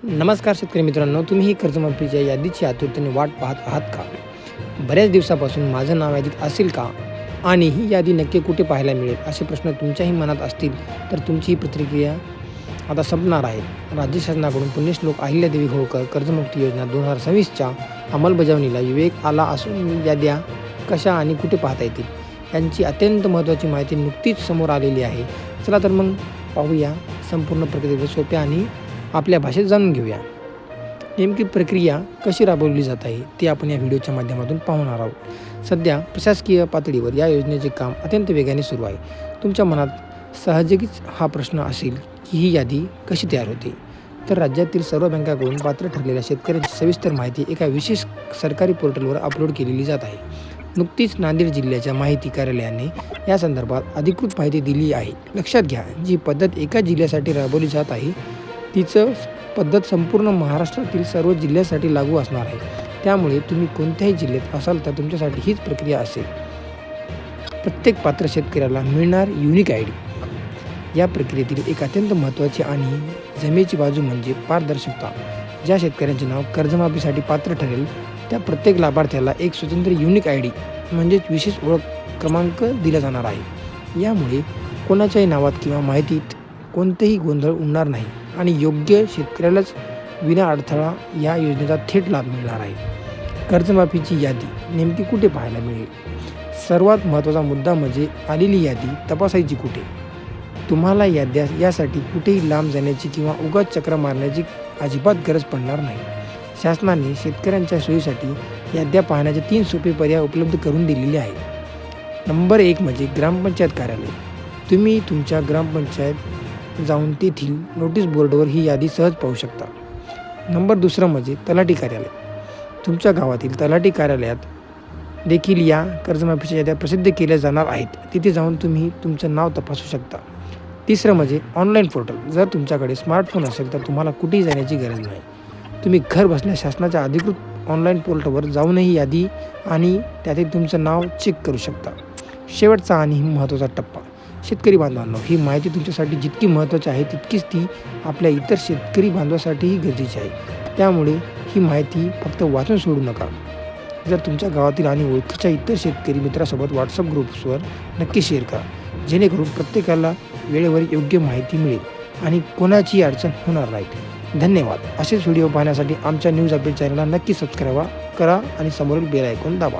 नमस्कार शेतकरी मित्रांनो, तुम्ही कर्जमाफीच्या यादीची आतुरतेने वाट पाहत आहात का? बऱ्याच दिवसापासून माझं नाव यादीत असेल का? आणि ही यादी नक्की कुठे पाहायला मिळेल? असे प्रश्न तुमच्याही मनात असतील तर तुमची ही प्रतिक्रिया आता संपणार आहे. राज्य शासनाकडून पुण्यश्लोक अहिल्यादेवी होळकर कर्जमुक्ती योजना 2026च्या अंमलबजावणीला विवेक आला असून याद्या कशा आणि कुठे पाहता येतील यांची अत्यंत महत्त्वाची माहिती नुकतीच समोर आलेली आहे. चला तर मग पाहूया संपूर्ण प्रक्रियेवर सोप्या आणि आपल्या भाषेत जाणून घेऊया. नेमकी प्रक्रिया कशी राबवली जात आहे ते आपण या व्हिडिओच्या माध्यमातून पाहणार आहोत. सध्या प्रशासकीय पातळीवर या योजनेचे काम अत्यंत वेगाने सुरू आहे. तुमच्या मनात साहजिकच हा प्रश्न असेल की ही यादी कशी तयार होते? तर राज्यातील सर्व बँकांकडून पात्र ठरलेल्या शेतकऱ्यांची सविस्तर माहिती एका विशेष सरकारी पोर्टलवर अपलोड केलेली जात आहे. नुकतीच नांदेड जिल्ह्याच्या माहिती कार्यालयाने या संदर्भात अधिकृत माहिती दिली आहे. लक्षात घ्या, जी पद्धत एका जिल्ह्यासाठी राबवली जात आहे तीचं पद्धत संपूर्ण महाराष्ट्रातील सर्व जिल्ह्यासाठी लागू असणार आहे. त्यामुळे तुम्ही कोणत्याही जिल्ह्यात असाल तर तुमच्यासाठी हीच प्रक्रिया असेल. प्रत्येक पात्र शेतकऱ्याला मिळणार युनिक आय डी. या प्रक्रियेतील एक अत्यंत महत्त्वाची आणि जमेची बाजू म्हणजे पारदर्शकता. ज्या शेतकऱ्यांचे नाव कर्जमाफीसाठी पात्र ठरेल त्या प्रत्येक लाभार्थ्याला एक स्वतंत्र युनिक आय डी म्हणजेच विशेष ओळख क्रमांक दिला जाणार आहे. यामुळे कोणाच्याही नावात किंवा माहितीत कोणतेही गोंधळ उडणार नाही आणि योग्य शेतकऱ्यालाच विना अडथळा या योजनेचा थेट लाभ मिळणार आहे. कर्जमाफीची यादी नेमकी कुठे पाहायला मिळेल? सर्वात महत्त्वाचा मुद्दा म्हणजे आलेली यादी तपासायची कुठे? तुम्हाला यासाठी कुठेही लांब जाण्याची किंवा उगाच चक्रा मारण्याची अजिबात गरज पडणार नाही. शासनाने शेतकऱ्यांच्या सोयीसाठी याद्या पाहण्याचे 3 सोपे पर्याय उपलब्ध करून दिलेले आहेत. नंबर 1 म्हणजे ग्रामपंचायत कार्यालय. तुम्ही तुमच्या ग्रामपंचायत जाऊन तेथील नोटीस बोर्डवर ही यादी सहज पाहू शकता. नंबर 2 म्हणजे तलाठी कार्यालय. तुमच्या गावातील तलाठी कार्यालयात देखील या कर्जमाफीच्या याद्या प्रसिद्ध केल्या जाणार आहेत. तिथे जाऊन तुम्ही तुमचं नाव तपासू शकता. 3 म्हणजे ऑनलाईन पोर्टल. जर तुमच्याकडे स्मार्टफोन असेल तर तुम्हाला कुठेही जाण्याची गरज नाही. तुम्ही घर बसल्या शासनाच्या अधिकृत ऑनलाईन पोर्टलवर जाऊनही यादी आणि त्यातील तुमचं नाव चेक करू शकता. शेवटचा आणि महत्त्वाचा टप्पा. शेतकरी बांधवांनो, ही माहिती तुमच्यासाठी जितकी महत्त्वाची आहे तितकीच ती आपल्या इतर शेतकरी बांधवांसाठीही गरजेची आहे. त्यामुळे ही माहिती फक्त वाचून सोडू नका. जर तुमच्या गावातील आणि ओळखीच्या इतर शेतकरी मित्रासोबत व्हॉट्सअप ग्रुप्सवर नक्की शेअर करा, जेणेकरून प्रत्येकाला वेळेवर योग्य माहिती मिळेल आणि कोणाची अडचण होणार नाही. धन्यवाद. असेच व्हिडिओ पाहण्यासाठी आमच्या न्यूज अपडेट चॅनलला नक्की सबस्क्राईब करा आणि समोरील बेल आयकॉन दाबा.